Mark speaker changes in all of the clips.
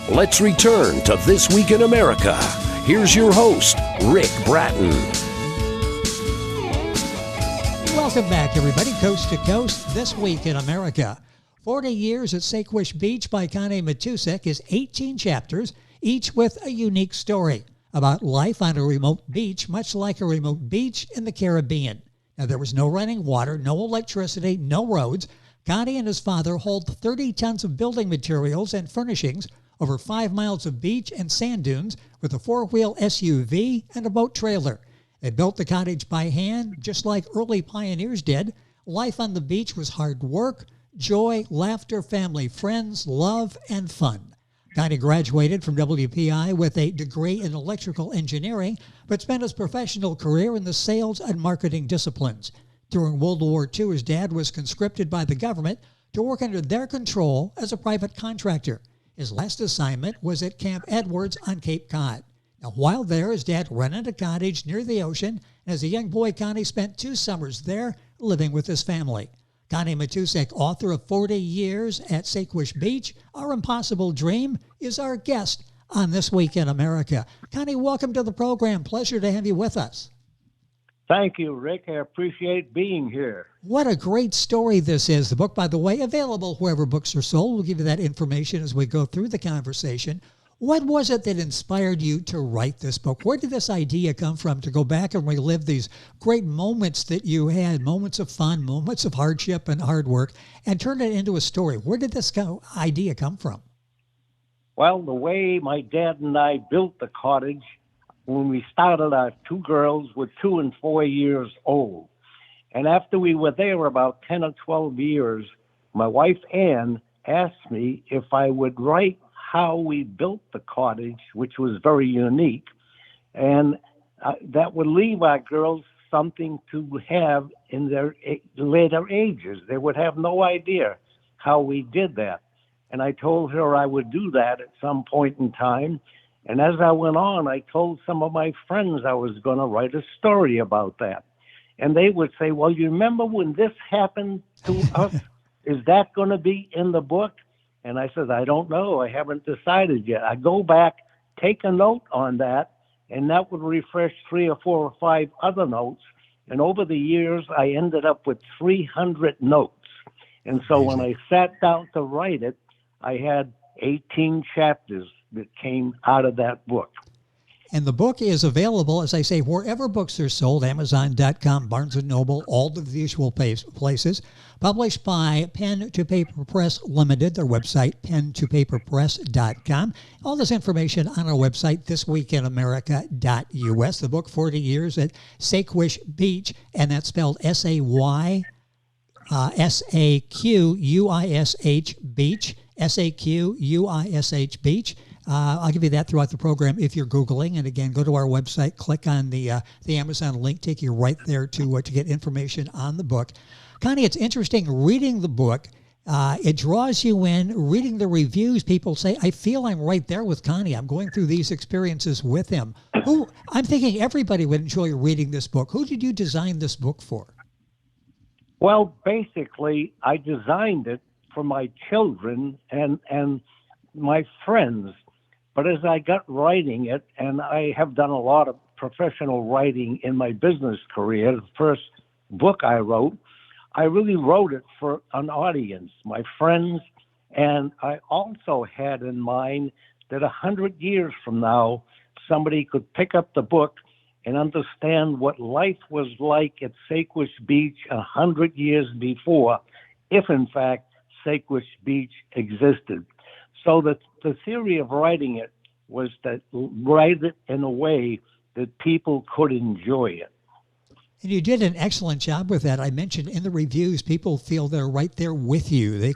Speaker 1: Let's return to This Week in America. Here's your host, Rick Bratton.
Speaker 2: Welcome back, everybody, coast to coast, This Week in America. 40 Years at Saquish Beach by Connie Matuzek is 18 chapters, each with a unique story about life on a remote beach, much like a remote beach in the Caribbean. Now, there was no running water, no electricity, no roads. Connie and his father hauled 30 tons of building materials and furnishings over 5 miles of beach and sand dunes with a 4-wheel SUV and a boat trailer. They built the cottage by hand, just like early pioneers did. Life on the beach was hard work, joy, laughter, family, friends, love, and fun. Connie graduated from WPI with a degree in electrical engineering, but spent his professional career in the sales and marketing disciplines. During World War II, his dad was conscripted by the government to work under their control as a private contractor. His last assignment was at Camp Edwards on Cape Cod. Now, while there, his dad rented a cottage near the ocean, and as a young boy, Connie spent 2 summers there living with his family. Connie Matuzek, author of 40 Years at Saquish Beach, Our Impossible Dream, is our guest on This Week in America. Connie, welcome to the program. Pleasure to have you with us.
Speaker 3: Thank you, Rick. I appreciate being here.
Speaker 2: What a great story this is. The book, by the way, available wherever books are sold. We'll give you that information as we go through the conversation. What was it that inspired you to write this book? Where did this idea come from to go back and relive these great moments that you had, moments of fun, moments of hardship and hard work, and turn it into a story? Where did this idea come from?
Speaker 3: Well, the way my dad and I built the cottage, when we started, our 2 girls were 2 and 4 years old. And after we were there about 10 or 12 years, my wife, Ann, asked me if I would write how we built the cottage, which was very unique. And that would leave our girls something to have in their later ages. They would have no idea how we did that. And I told her I would do that at some point in time. And as I went on, I told some of my friends I was going to write a story about that. And they would say, well, you remember when this happened to us? Is that going to be in the book? And I said, I don't know. I haven't decided yet. I go back, take a note on that, and that would refresh 3 or 4 or 5 other notes. And over the years, I ended up with 300 notes. And so when I sat down to write it, I had 18 chapters that came out of that book.
Speaker 2: And the book is available, as I say, wherever books are sold, Amazon.com, Barnes & Noble, all of the usual places. Published by Pen to Paper Press Limited, their website, pentopaperpress.com. All this information on our website, thisweekinamerica.us. The book, 40 Years at Saquish Beach, and that's spelled S-A-Y, S-A-Q-U-I-S-H, Beach, S-A-Q-U-I-S-H, Beach. I'll give you that throughout the program if you're Googling. And again, go to our website, click on the Amazon link, take you right there to get information on the book. Connie, it's interesting reading the book. It draws you in. Reading the reviews, people say, I feel I'm right there with Connie. I'm going through these experiences with him. I'm thinking everybody would enjoy reading this book. Who did you design this book for?
Speaker 3: Well, basically, I designed it for my children and my friends. But as I got writing it, and I have done a lot of professional writing in my business career, the first book I wrote, I really wrote it for an audience, my friends, and I also had in mind that 100 years from now, somebody could pick up the book and understand what life was like at Saquish Beach 100 years before, if in fact Saquish Beach existed. So that the theory of writing it was to write it in a way that people could enjoy it.
Speaker 2: And you did an excellent job with that. I mentioned in the reviews, people feel they're right there with you.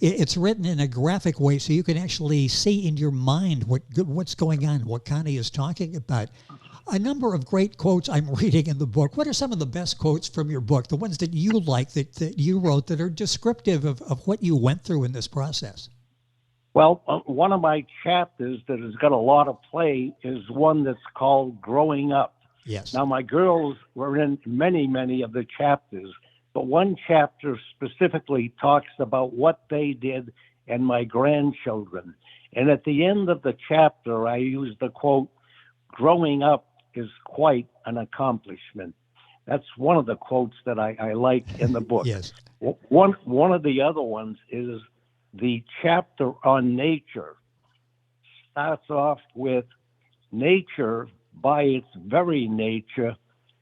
Speaker 2: It's written in a graphic way so you can actually see in your mind what's going on, what Connie is talking about. A number of great quotes I'm reading in the book. What are some of the best quotes from your book, the ones that you like, that you wrote, that are descriptive of what you went through in this process?
Speaker 3: Well, one of my chapters that has got a lot of play is one that's called Growing Up.
Speaker 2: Yes.
Speaker 3: Now, my girls were in many of the chapters, but one chapter specifically talks about what they did and my grandchildren. And at the end of the chapter, I use the quote, "Growing up is quite an accomplishment." That's one of the quotes that I like in the book.
Speaker 2: Yes.
Speaker 3: One of the other ones is the chapter on nature. Starts off with nature, by its very nature,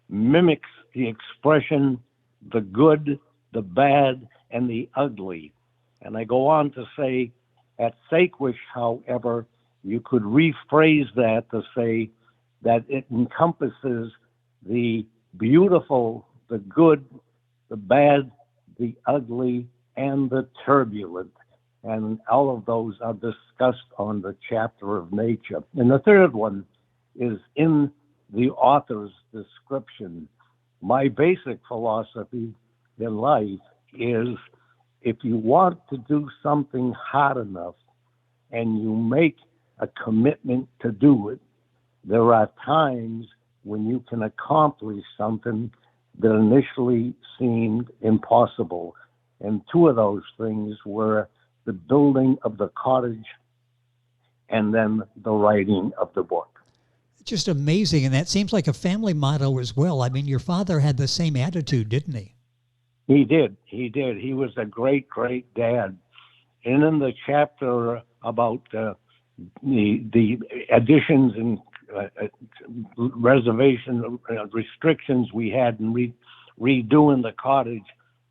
Speaker 3: mimics the expression the good, the bad, and the ugly. And I go on to say, at Saquish, however, you could rephrase that to say that it encompasses the beautiful, the good, the bad, the ugly, and the turbulent. And all of those are discussed on the chapter of nature. And the third one is in the author's description. My basic philosophy in life is if you want to do something hard enough and you make a commitment to do it, there are times when you can accomplish something that initially seemed impossible. And two of those things were the building of the cottage and then the writing of the book.
Speaker 2: Just amazing. And that seems like a family motto as well. I mean, your father had the same attitude, didn't he?
Speaker 3: He did. He was a great, great dad. And in the chapter about the additions and reservation restrictions we had in redoing the cottage,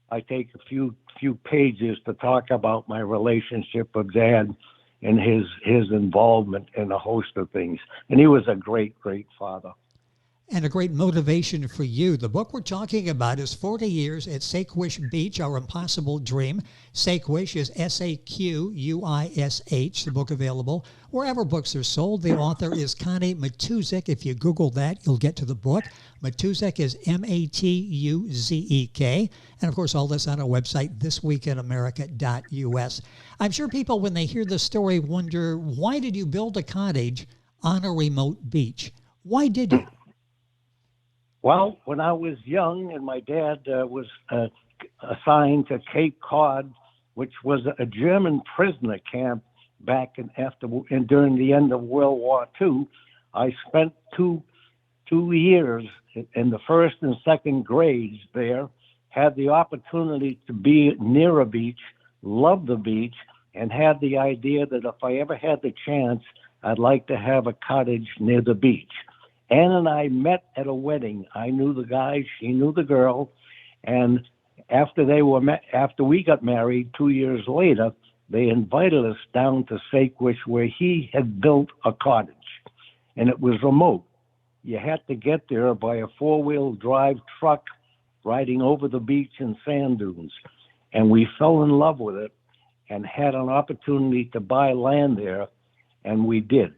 Speaker 3: I take a few pages to talk about my relationship with Dad and his involvement in a host of things. And he was a great, great father.
Speaker 2: And a great motivation for you. The book we're talking about is 40 Years at Saquish Beach, Our Impossible Dream. Saquish is Saquish, the book available wherever books are sold. The author is Connie Matuzek. If you Google that, you'll get to the book. Matuzek is Matuzek. And of course, all this on our website, thisweekinamerica.us. I'm sure people, when they hear the story, wonder, why did you build a cottage on a remote beach? Why did you?
Speaker 3: Well, when I was young and my dad was assigned to Cape Cod, which was a German prisoner camp back during the end of World War II, I spent two years in the first and second grades there, had the opportunity to be near a beach, loved the beach, and had the idea that if I ever had the chance, I'd like to have a cottage near the beach. Ann and I met at a wedding. I knew the guy, she knew the girl, and after we got married 2 years later, they invited us down to Saquish where he had built a cottage, and it was remote. You had to get there by a four-wheel drive truck riding over the beach and sand dunes, and we fell in love with it and had an opportunity to buy land there, and we did,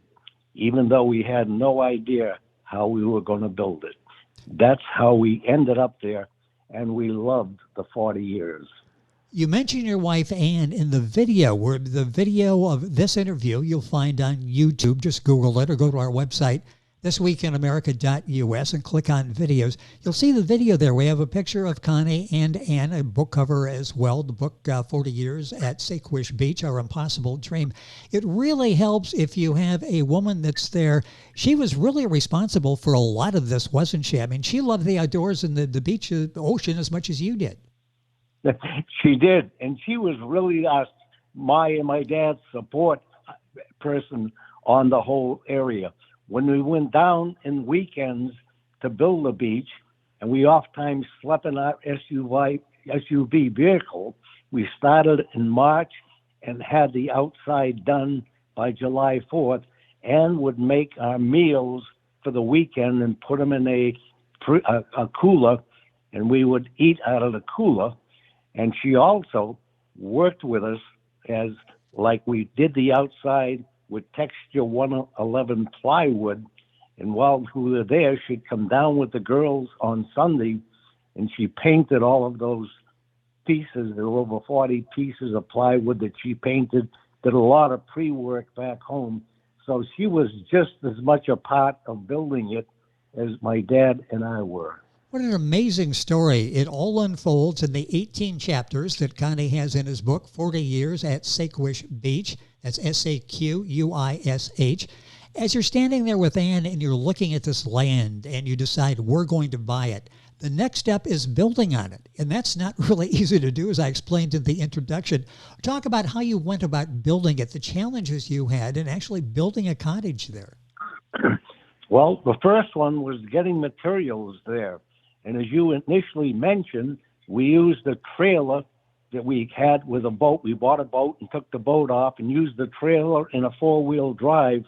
Speaker 3: even though we had no idea how we were going to build it. That's how we ended up there, and we loved the 40 years.
Speaker 2: You mentioned your wife, Ann, in the video, where the video of this interview you'll find on YouTube. Just Google it or go to our website, thisweekinamerica.us, and click on videos. You'll see the video there. We have a picture of Connie and Ann, a book cover as well, the book 40 Years at Saquish Beach, Our Impossible Dream. It really helps if you have a woman that's there. She was really responsible for a lot of this, wasn't she? I mean, she loved the outdoors and the beach, the ocean as much as you did.
Speaker 3: She did, and she was really my and my dad's support person on the whole area. When we went down in weekends to build the beach, and we oftentimes slept in our SUV vehicle, we started in March and had the outside done by July 4th, and would make our meals for the weekend and put them in a cooler, and we would eat out of the cooler. And she also worked with us as like we did the outside with texture 111 plywood, and while we were there, she'd come down with the girls on Sunday, and she painted all of those pieces. There were over 40 pieces of plywood that she painted, did a lot of pre-work back home. So she was just as much a part of building it as my dad and I were.
Speaker 2: What an amazing story. It all unfolds in the 18 chapters that Connie has in his book, 40 Years at Saquish Beach. That's Saquish. As you're standing there with Anne and you're looking at this land and you decide we're going to buy it, the next step is building on it. And that's not really easy to do, as I explained in the introduction. Talk about how you went about building it, the challenges you had in actually building a cottage there.
Speaker 3: Well, the first one was getting materials there. And as you initially mentioned, we used a trailer that we had with a boat. We bought a boat and took the boat off and used the trailer in a four-wheel drive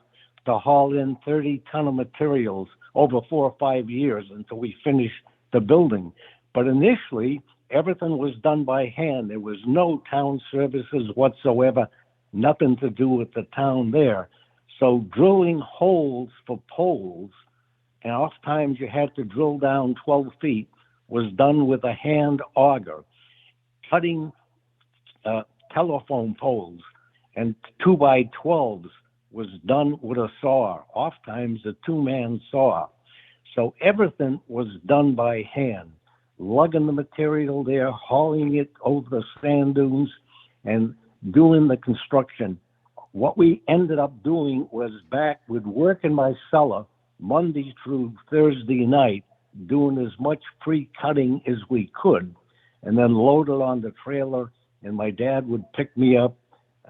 Speaker 3: to haul in 30-ton of materials over 4 or 5 years until we finished the building. But initially, everything was done by hand. There was no town services whatsoever, nothing to do with the town there. So drilling holes for poles, and oftentimes you had to drill down 12 feet, was done with a hand auger. Cutting telephone poles and 2x12s was done with a saw, oftentimes a two-man saw. So everything was done by hand, lugging the material there, hauling it over the sand dunes, and doing the construction. What we ended up doing was back with work in my cellar Monday through Thursday night, doing as much pre-cutting as we could, and then load it on the trailer, and my dad would pick me up.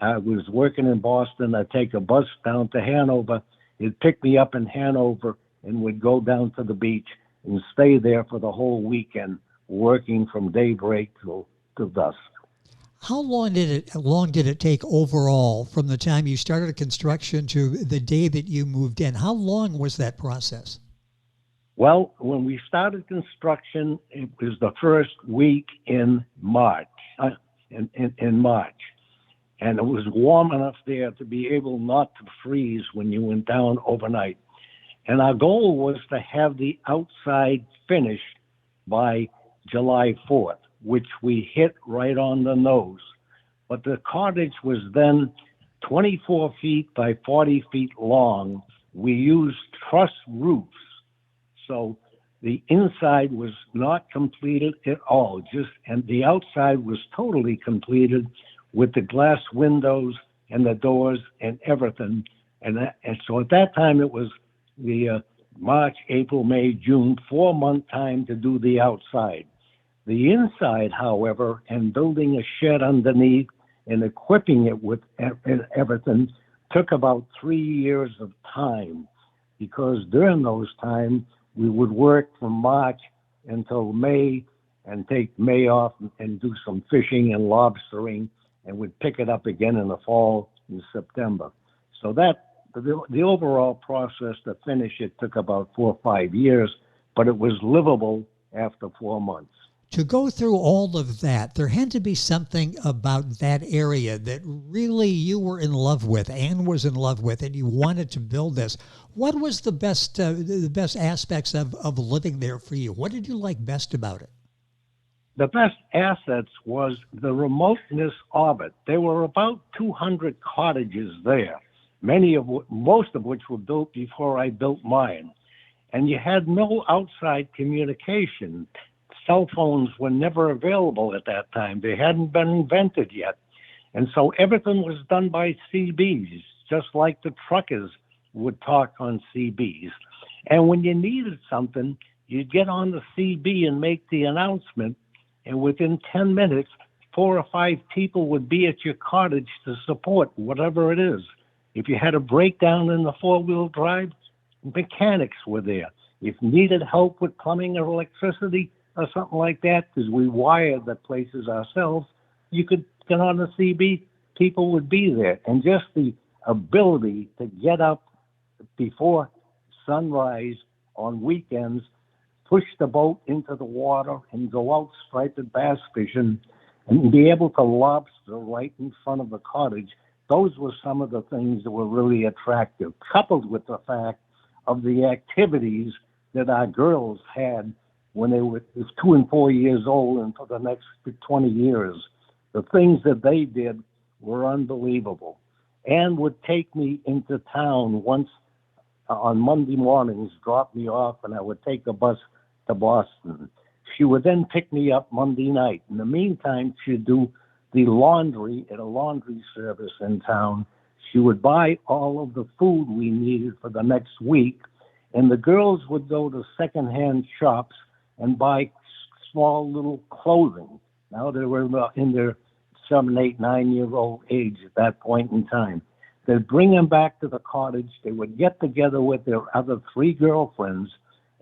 Speaker 3: I was working in Boston. I'd take a bus down to Hanover. He'd pick me up in Hanover, and we'd go down to the beach and stay there for the whole weekend, working from daybreak till dusk.
Speaker 2: How long did it take overall from the time you started construction to the day that you moved in? How long was that process?
Speaker 3: Well, when we started construction, it was the first week in March. In March, and it was warm enough there to be able not to freeze when you went down overnight. And our goal was to have the outside finished by July 4th, which we hit right on the nose. But the cottage was then 24 feet by 40 feet long. We used truss roofs. So the inside was not completed at all, and the outside was totally completed with the glass windows and the doors and everything. And so at that time it was the March, April, May, June, 4-month time to do the outside. The inside, however, and building a shed underneath and equipping it with everything took about 3 years of time, because during those times we would work from March until May and take May off and do some fishing and lobstering, and we'd pick it up again in the fall in September. So that the overall process to finish it took about 4 or 5 years, but it was livable after 4 months.
Speaker 2: To go through all of that, there had to be something about that area that really you were in love with, Anne was in love with, and you wanted to build this. What was the best aspects of living there for you? What did you like best about it?
Speaker 3: The best assets was the remoteness of it. There were about 200 cottages there, most of which were built before I built mine. And you had no outside communication. Cell phones were never available at that time. They hadn't been invented yet. And so everything was done by CBs, just like the truckers would talk on CBs. And when you needed something, you'd get on the CB and make the announcement, and within 10 minutes, 4 or 5 people would be at your cottage to support whatever it is. If you had a breakdown in the four-wheel drive, mechanics were there. If you needed help with plumbing or electricity or something like that, because we wired the places ourselves, you could get on the CB, people would be there. And just the ability to get up before sunrise on weekends, push the boat into the water and go out striped bass fishing and be able to lobster right in front of the cottage, those were some of the things that were really attractive, coupled with the fact of the activities that our girls had when they were 2 and 4 years old and for the next 20 years. The things that they did were unbelievable. Anne would take me into town once on Monday mornings, drop me off, and I would take a bus to Boston. She would then pick me up Monday night. In the meantime, she'd do the laundry at a laundry service in town. She would buy all of the food we needed for the next week, and the girls would go to secondhand shops and buy small little clothing. Now they were in their 7, 8, 9-year-old age at that point in time. They'd bring them back to the cottage. They would get together with their other 3 girlfriends,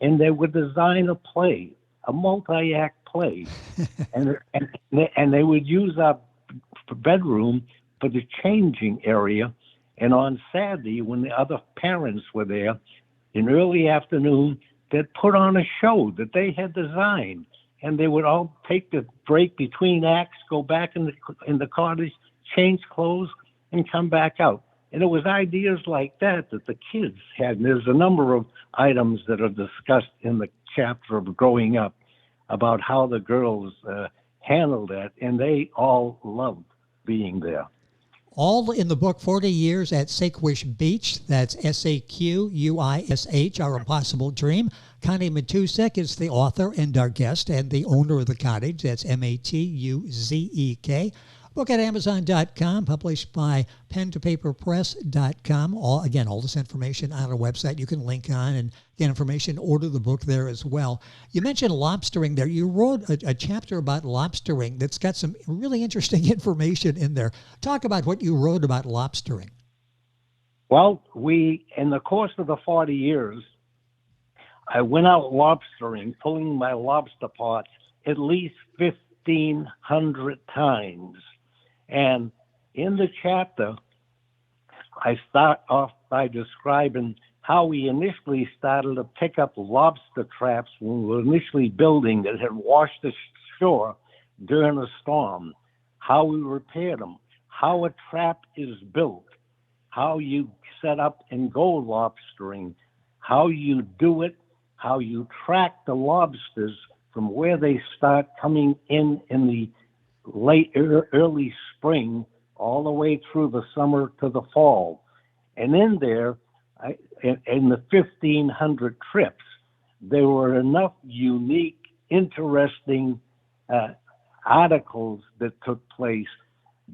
Speaker 3: and they would design a play, a multi-act play. and they would use our bedroom for the changing area. And on Saturday, when the other parents were there, in early afternoon, they'd put on a show that they had designed. And they would all take the break between acts, go back in the cottage, change clothes, and come back out. And it was ideas like that that the kids had. And there's a number of items that are discussed in the chapter of Growing Up about how the girls handled that, and they all loved being there.
Speaker 2: All in the book, 40 Years at Saquish Beach. That's Saquish, Our Impossible Dream. Connie Matuzek is the author and our guest and the owner of the cottage. That's Matuzek. Book at Amazon.com, published by pentopaperpress.com. All this information on our website you can link on and get information, order the book there as well. You mentioned lobstering there. You wrote a chapter about lobstering that's got some really interesting information in there. Talk about what you wrote about lobstering.
Speaker 3: Well, in the course of the 40 years, I went out lobstering, pulling my lobster pots at least 1,500 times. And in the chapter, I start off by describing how we initially started to pick up lobster traps when we were initially building that had washed the shore during a storm, how we repaired them, how a trap is built, how you set up and go lobstering, how you do it, how you track the lobsters from where they start coming in the early spring, all the way through the summer to the fall. And in there, in the 1,500 trips, there were enough unique, interesting articles that took place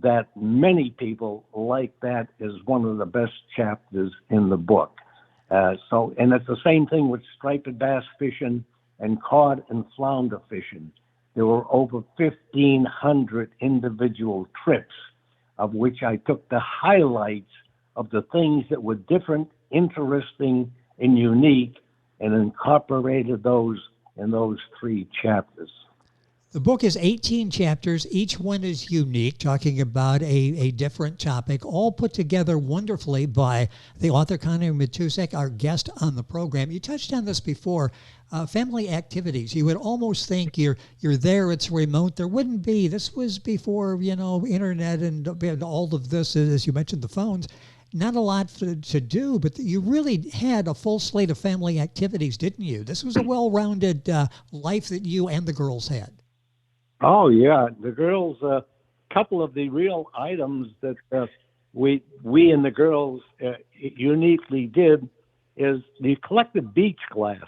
Speaker 3: that many people like that as one of the best chapters in the book. And it's the same thing with striped bass fishing and cod and flounder fishing. There were over 1,500 individual trips, of which I took the highlights of the things that were different, interesting, and unique, and incorporated those in those 3 chapters.
Speaker 2: The book is 18 chapters. Each one is unique, talking about a different topic, all put together wonderfully by the author Connie Matuzek, our guest on the program. You touched on this before, family activities. You would almost think you're there, it's remote. There wouldn't be. This was before, internet and all of this, as you mentioned, the phones. Not a lot to do, but you really had a full slate of family activities, didn't you? This was a well-rounded life that you and the girls had.
Speaker 3: Oh, yeah. The girls, a couple of the real items that we and the girls uniquely did is the collected beach glass.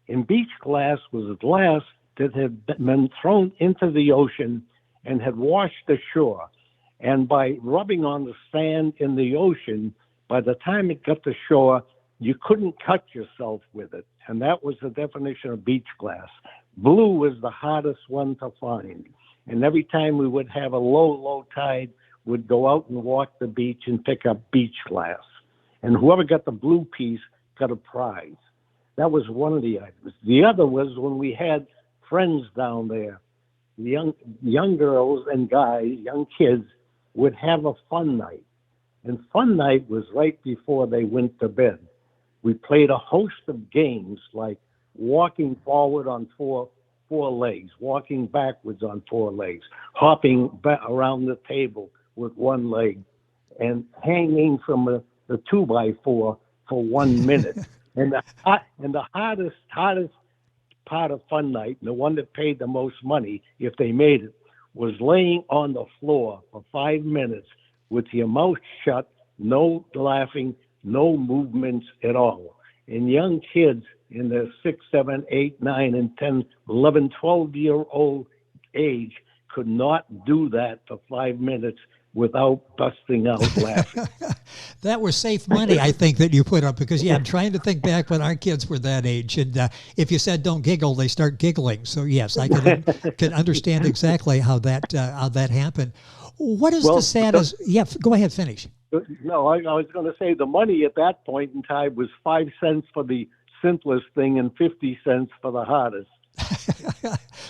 Speaker 3: And beach glass was glass that had been thrown into the ocean and had washed the shore. And by rubbing on the sand in the ocean, by the time it got to shore, you couldn't cut yourself with it. And that was the definition of beach glass. Blue was the hardest one to find. And every time we would have a low tide, we'd go out and walk the beach and pick up beach glass. And whoever got the blue piece got a prize. That was one of the items. The other was when we had friends down there, young girls and guys, young kids, would have a fun night. And fun night was right before they went to bed. We played a host of games like walking forward on four legs, walking backwards on 4 legs, hopping around the table with 1 leg, and hanging from the 2x4 for 1 minute. and the hardest part of fun night, and the one that paid the most money if they made it, was laying on the floor for 5 minutes with your mouth shut, no laughing, no movements at all. And young kids in the 6, 7, 8, 9, and 10, 11, 12-year-old age could not do that for 5 minutes without busting out laughing.
Speaker 2: That was safe money, I think, that you put up, because, I'm trying to think back when our kids were that age. And if you said don't giggle, they start giggling. So, yes, I can understand exactly how that happened. What is the saddest? Go ahead, finish.
Speaker 3: No, I was going to say the money at that point in time was 5 cents for the simplest thing and 50 cents for the hardest.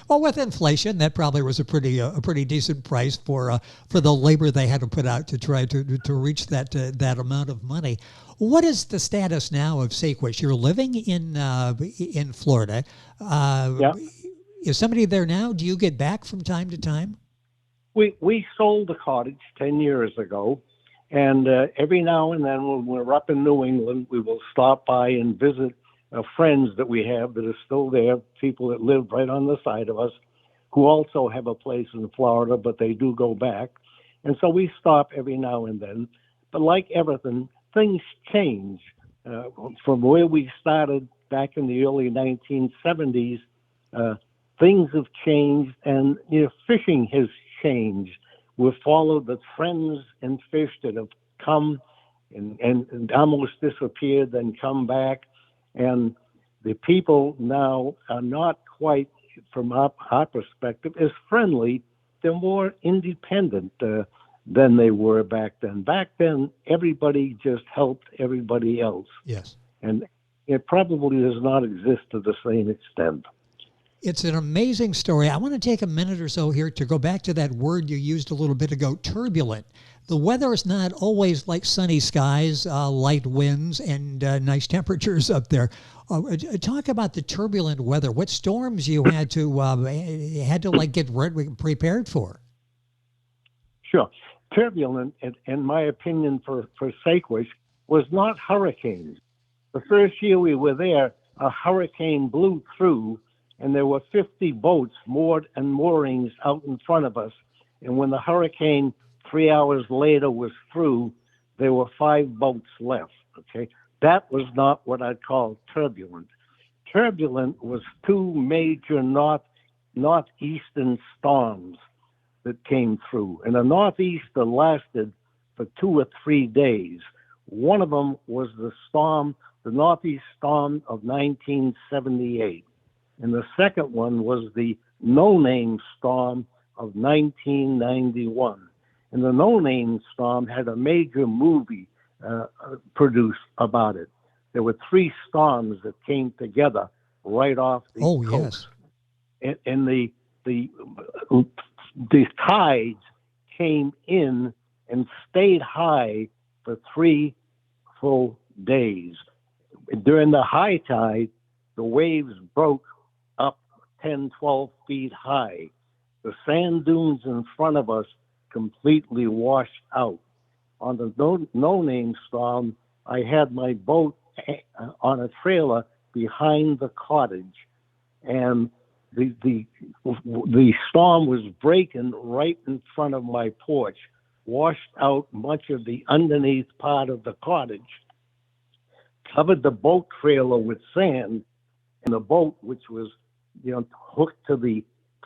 Speaker 2: Well, with inflation, that probably was a pretty decent price for the labor they had to put out to try to reach that amount of money. What is the status now of Saquish? You're living in Florida. Is somebody there now? Do you get back from time to time?
Speaker 3: We sold the cottage 10 years ago, and every now and then when we're up in New England, we will stop by and visit friends that we have that are still there, people that live right on the side of us, who also have a place in Florida, but they do go back. And so we stop every now and then. But like everything, things change. From where we started back in the early 1970s, things have changed, and fishing has changed. We've followed the trends in fish that have come and almost disappeared, then come back. And the people now are not quite, from our perspective, as friendly. They're more independent than they were back then. Back then, everybody just helped everybody else.
Speaker 2: Yes.
Speaker 3: And it probably does not exist to the same extent.
Speaker 2: It's an amazing story. I want to take a minute or so here to go back to that word you used a little bit ago, turbulent. The weather is not always like sunny skies, light winds, and nice temperatures up there. Talk about the turbulent weather. What storms you had to get prepared for?
Speaker 3: Sure. Turbulent, in my opinion, for Saquish, was not hurricanes. The first year we were there, a hurricane blew through, and there were 50 boats moored and moorings out in front of us. And when the hurricane 3 hours later was through, there were 5 boats left. Okay, that was not what I'd call turbulent. Turbulent was 2 major northeastern storms that came through, and the northeaster lasted for 2 or 3 days. One of them was the northeast storm of 1978. And the second one was the no-name storm of 1991. And the no-name storm had a major movie produced about it. There were 3 storms that came together right off the coast. Yes. And the tides came in and stayed high for 3 full days. During the high tide, the waves broke up 10, 12 feet high. The sand dunes in front of us completely washed out. On the no-name storm, I had my boat on a trailer behind the cottage, and the storm was breaking right in front of my porch, washed out much of the underneath part of the cottage, covered the boat trailer with sand, and the boat, which was hooked to the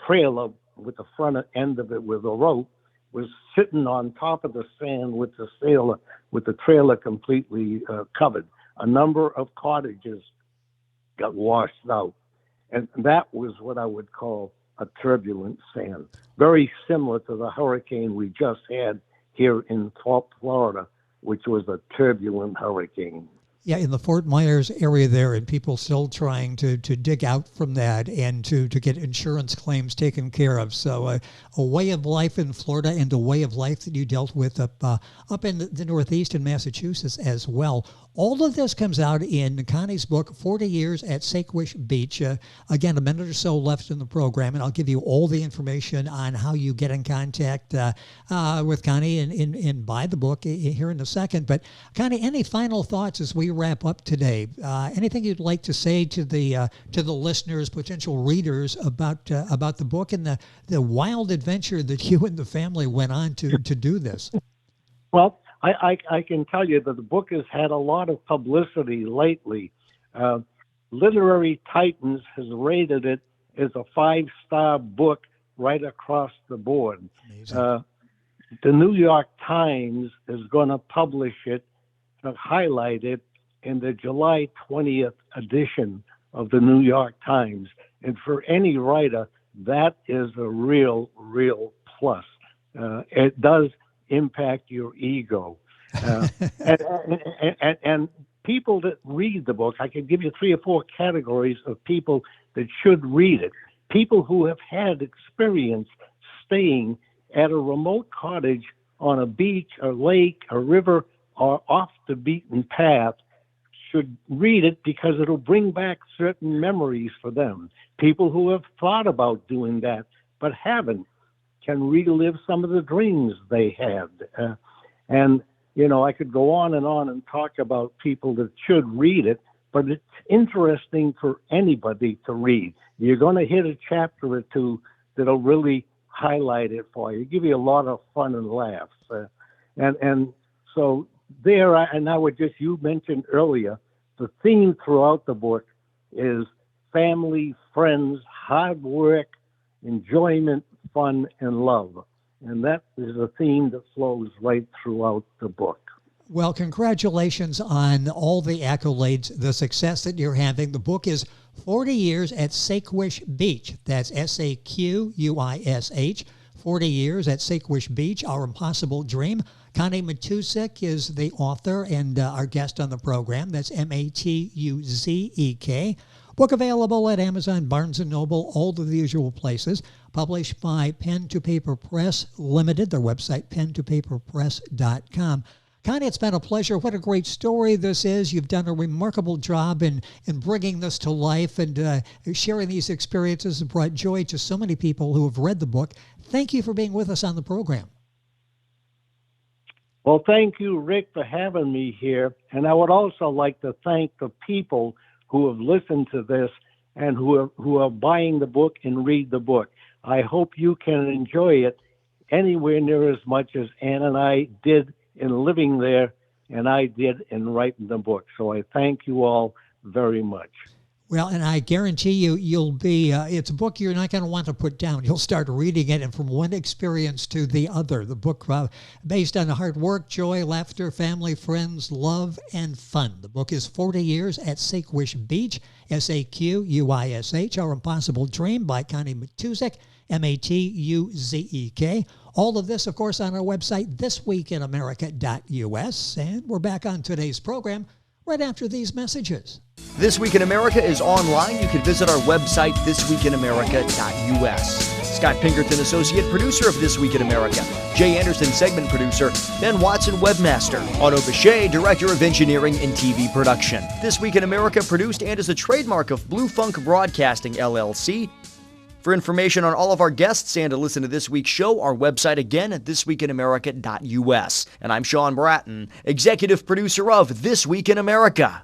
Speaker 3: trailer with the front end of it with a rope, was sitting on top of the sand with the trailer completely covered. A number of cottages got washed out. And that was what I would call a turbulent sand. Very similar to the hurricane we just had here in Florida, which was a turbulent hurricane.
Speaker 2: Yeah, in the Fort Myers area there, and people still trying to dig out from that and to get insurance claims taken care of. So a way of life in Florida, and a way of life that you dealt with up in the Northeast in Massachusetts as well. All of this comes out in Connie's book, 40 Years at Saquish Beach. Again, a minute or so left in the program, and I'll give you all the information on how you get in contact with Connie and buy the book here in a second. But Connie, any final thoughts as we wrap up today? Anything you'd like to say to the listeners, potential readers, about the book and the wild adventure that you and the family went on to do this?
Speaker 3: Well, I can tell you that the book has had a lot of publicity lately. Literary Titans has rated it as a 5-star book right across the board. The New York Times is going to publish it, highlight it in the July 20th edition of the New York Times. And for any writer, that is a real plus. It does impact your ego. And people that read the book, I can give you 3 or 4 categories of people that should read it. People who have had experience staying at a remote cottage on a beach, a lake, a river, or off the beaten path should read it because it'll bring back certain memories for them. People who have thought about doing that but haven't can relive some of the dreams they had. And, you know, I could go on and talk about people that should read it, but it's interesting for anybody to read. You're going to hit a chapter or 2 that'll really highlight it for you, give you a lot of fun and laughs. And so there, and I would just, you mentioned earlier, the theme throughout the book is family, friends, hard work, enjoyment, fun, and love. And that is a theme that flows right throughout the book.
Speaker 2: Well, congratulations on all the accolades, the success that you're having. The book is 40 Years at Saquish Beach. That's Saquish, 40 Years at Saquish Beach, Our Impossible Dream. Connie Matuzek is the author and our guest on the program. That's Matuzek. Book available at Amazon, Barnes & Noble, all of the usual places. Published by Pen to Paper Press Limited, their website, pentopaperpress.com. Connie, it's been a pleasure. What a great story this is. You've done a remarkable job in bringing this to life and sharing these experiences and brought joy to so many people who have read the book. Thank you for being with us on the program.
Speaker 3: Well, thank you, Rick, for having me here. And I would also like to thank the people who have listened to this and who are buying the book and read the book. I hope you can enjoy it anywhere near as much as Ann and I did in living there, and I did in writing the book. So I thank you all very much.
Speaker 2: Well, and I guarantee you'll be, it's a book you're not going to want to put down. You'll start reading it, and from one experience to the other. The book based on hard work, joy, laughter, family, friends, love, and fun. The book is 40 Years at Saquish Beach, Saquish, Our Impossible Dream by Connie Matuzek, Matuzek. All of this, of course, on our website, thisweekinamerica.us. And we're back on today's program right after these messages.
Speaker 4: This Week in America is online. You can visit our website, thisweekinamerica.us. Scott Pinkerton, Associate Producer of This Week in America. Jay Anderson, Segment Producer. Ben Watson, Webmaster. Otto Bechet, Director of Engineering and TV Production. This Week in America produced and is a trademark of Blue Funk Broadcasting, LLC. For information on all of our guests and to listen to this week's show, our website again at thisweekinamerica.us. And I'm Sean Bratton, Executive Producer of This Week in America.